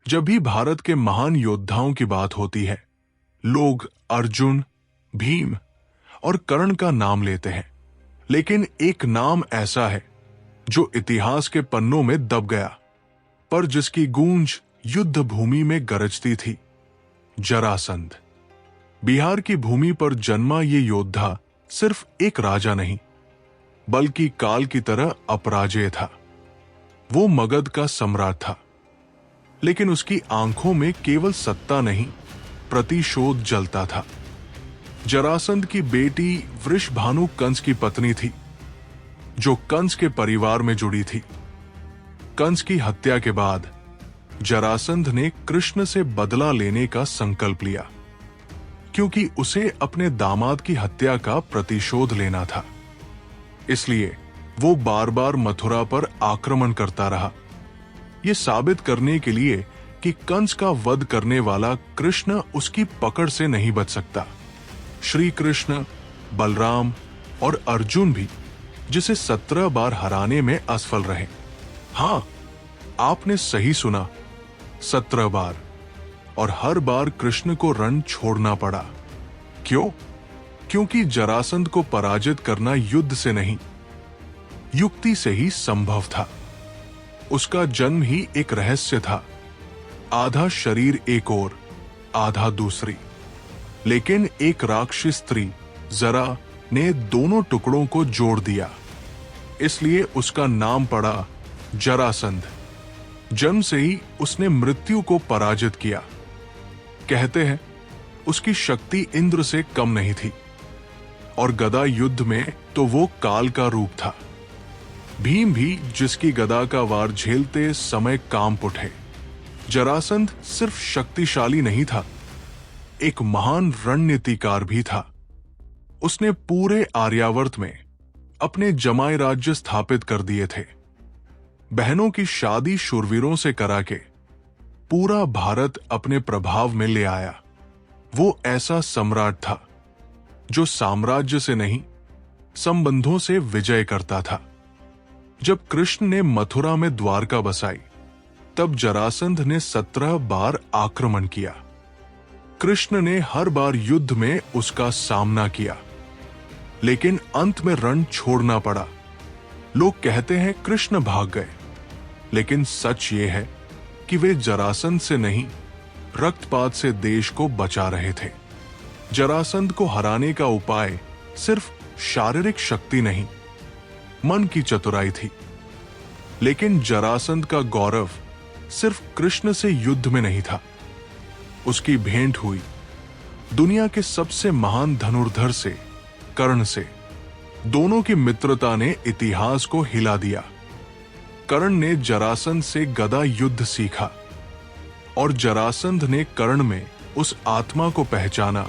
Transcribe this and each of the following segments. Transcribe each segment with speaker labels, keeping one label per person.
Speaker 1: जब भी भारत के महान योद्धाओं की बात होती है, लोग अर्जुन, भीम और कर्ण का नाम लेते हैं। लेकिन एक नाम ऐसा है जो इतिहास के पन्नों में दब गया, पर जिसकी गूंज युद्ध भूमि में गरजती थी। जरासंध। बिहार की भूमि पर जन्मा ये योद्धा सिर्फ एक राजा नहीं, बल्कि काल की तरह अपराजेय था। वो मगध का सम्राट था, लेकिन उसकी आंखों में केवल सत्ता नहीं, प्रतिशोध जलता था। जरासंध की बेटी वृषभानु कंस की पत्नी थी, जो कंस के परिवार में जुड़ी थी। कंस की हत्या के बाद जरासंध ने कृष्ण से बदला लेने का संकल्प लिया, क्योंकि उसे अपने दामाद की हत्या का प्रतिशोध लेना था। इसलिए वो बार बार मथुरा पर आक्रमण करता रहा, ये साबित करने के लिए कि कंस का वध करने वाला कृष्ण उसकी पकड़ से नहीं बच सकता। श्री कृष्ण, बलराम और अर्जुन भी जिसे 17 बार हराने में असफल रहे। हां, आपने सही सुना, 17 बार। और हर बार कृष्ण को रण छोड़ना पड़ा। क्यों? क्योंकि जरासंध को पराजित करना युद्ध से नहीं, युक्ति से ही संभव था। उसका जन्म ही एक रहस्य था, आधा शरीर एक ओर, आधा दूसरी। लेकिन एक राक्षस स्त्री जरा ने दोनों टुकड़ों को जोड़ दिया, इसलिए उसका नाम पड़ा जरासंध। जन्म से ही उसने मृत्यु को पराजित किया। कहते हैं उसकी शक्ति इंद्र से कम नहीं थी, और गदा युद्ध में तो वो काल का रूप था। भीम भी जिसकी गदा का वार झेलते समय कांप उठे। जरासंध सिर्फ शक्तिशाली नहीं था, एक महान रणनीतिकार भी था। उसने पूरे आर्यावर्त में अपने जमाए राज्य स्थापित कर दिए थे। बहनों की शादी शूरवीरों से करा के पूरा भारत अपने प्रभाव में ले आया। वो ऐसा सम्राट था जो साम्राज्य से नहीं, संबंधों से विजय करता था। जब कृष्ण ने मथुरा में द्वारका बसाई, तब जरासंध ने 17 बार आक्रमण किया। कृष्ण ने हर बार युद्ध में उसका सामना किया, लेकिन अंत में रण छोड़ना पड़ा। लोग कहते हैं कृष्ण भाग गए, लेकिन सच ये है कि वे जरासंध से नहीं, रक्तपात से देश को बचा रहे थे। जरासंध को हराने का उपाय सिर्फ शारीरिक शक्ति नहीं, मन की चतुराई थी। लेकिन जरासंध का गौरव सिर्फ कृष्ण से युद्ध में नहीं था। उसकी भेंट हुई दुनिया के सबसे महान धनुर्धर से, कर्ण से। दोनों की मित्रता ने इतिहास को हिला दिया। कर्ण ने जरासंध से गदा युद्ध सीखा, और जरासंध ने कर्ण में उस आत्मा को पहचाना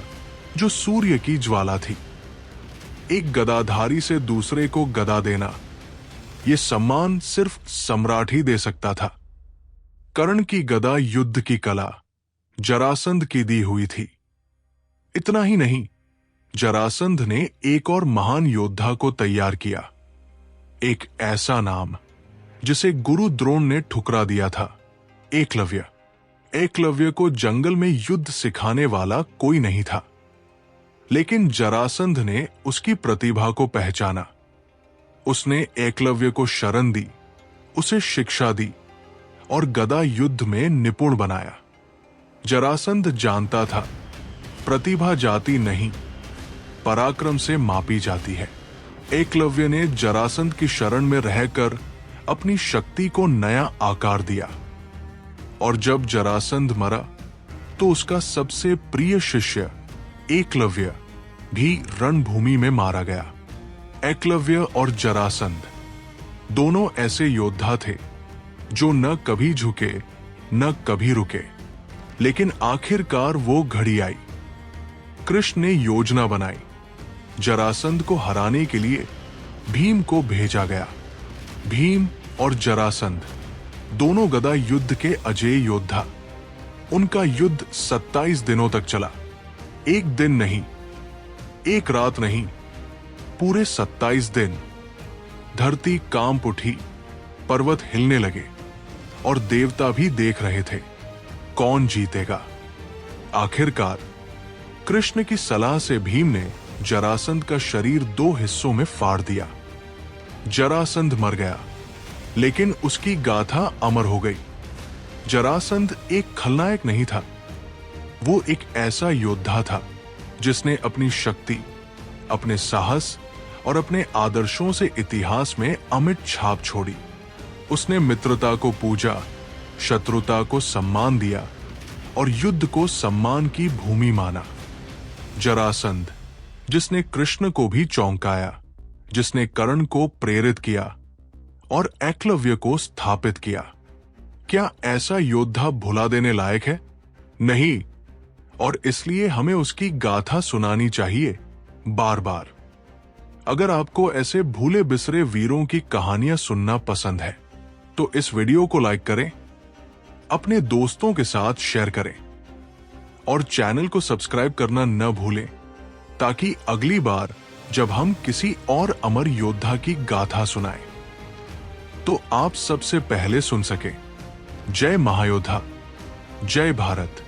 Speaker 1: जो सूर्य की ज्वाला थी। एक गदाधारी से दूसरे को गदा देना, यह सम्मान सिर्फ सम्राट ही दे सकता था। कर्ण की गदा युद्ध की कला जरासंध की दी हुई थी। इतना ही नहीं, जरासंध ने एक और महान योद्धा को तैयार किया, एक ऐसा नाम जिसे गुरु द्रोण ने ठुकरा दिया था, एकलव्य। एकलव्य को जंगल में युद्ध सिखाने वाला कोई नहीं था, लेकिन जरासंध ने उसकी प्रतिभा को पहचाना। उसने एकलव्य को शरण दी, उसे शिक्षा दी और गदा युद्ध में निपुण बनाया। जरासंध जानता था, प्रतिभा जाति नहीं, पराक्रम से मापी जाती है। एकलव्य ने जरासंध की शरण में रहकर अपनी शक्ति को नया आकार दिया, और जब जरासंध मरा तो उसका सबसे प्रिय शिष्य एकलव्य भी रणभूमि में मारा गया। एकलव्य और जरासंध दोनों ऐसे योद्धा थे जो न कभी झुके न कभी रुके, लेकिन आखिरकार वो घड़ी आई। कृष्ण ने योजना बनाई, जरासंध को हराने के लिए भीम को भेजा गया। भीम और जरासंध दोनों गदा युद्ध के अजेय योद्धा। उनका युद्ध 27 दिनों तक चला। एक दिन नहीं, एक रात नहीं, पूरे 27 दिन। धरती कांप उठी, पर्वत हिलने लगे और देवता भी देख रहे थे। कौन जीतेगा। आखिरकार कृष्ण की सलाह से भीम ने जरासंध का शरीर 2 हिस्सों में फाड़ दिया। जरासंध मर गया, लेकिन उसकी गाथा अमर हो गई। जरासंध एक खलनायक नहीं था, वो एक ऐसा योद्धा था जिसने अपनी शक्ति, अपने साहस और अपने आदर्शों से इतिहास में अमिट छाप छोड़ी। उसने मित्रता को पूजा, शत्रुता को सम्मान दिया और युद्ध को सम्मान की भूमि माना। जरासंध, जिसने कृष्ण को भी चौंकाया, जिसने कर्ण को प्रेरित किया और एकलव्य को स्थापित किया, क्या ऐसा योद्धा भुला देने लायक है? नहीं, और इसलिए हमें उसकी गाथा सुनानी चाहिए बार बार। अगर आपको ऐसे भूले बिसरे वीरों की कहानियां सुनना पसंद है तो इस वीडियो को लाइक करें, अपने दोस्तों के साथ शेयर करें और चैनल को सब्सक्राइब करना न भूलें, ताकि अगली बार जब हम किसी और अमर योद्धा की गाथा सुनाएं तो आप सबसे पहले सुन सकें। जय महायोद्धा, जय भारत।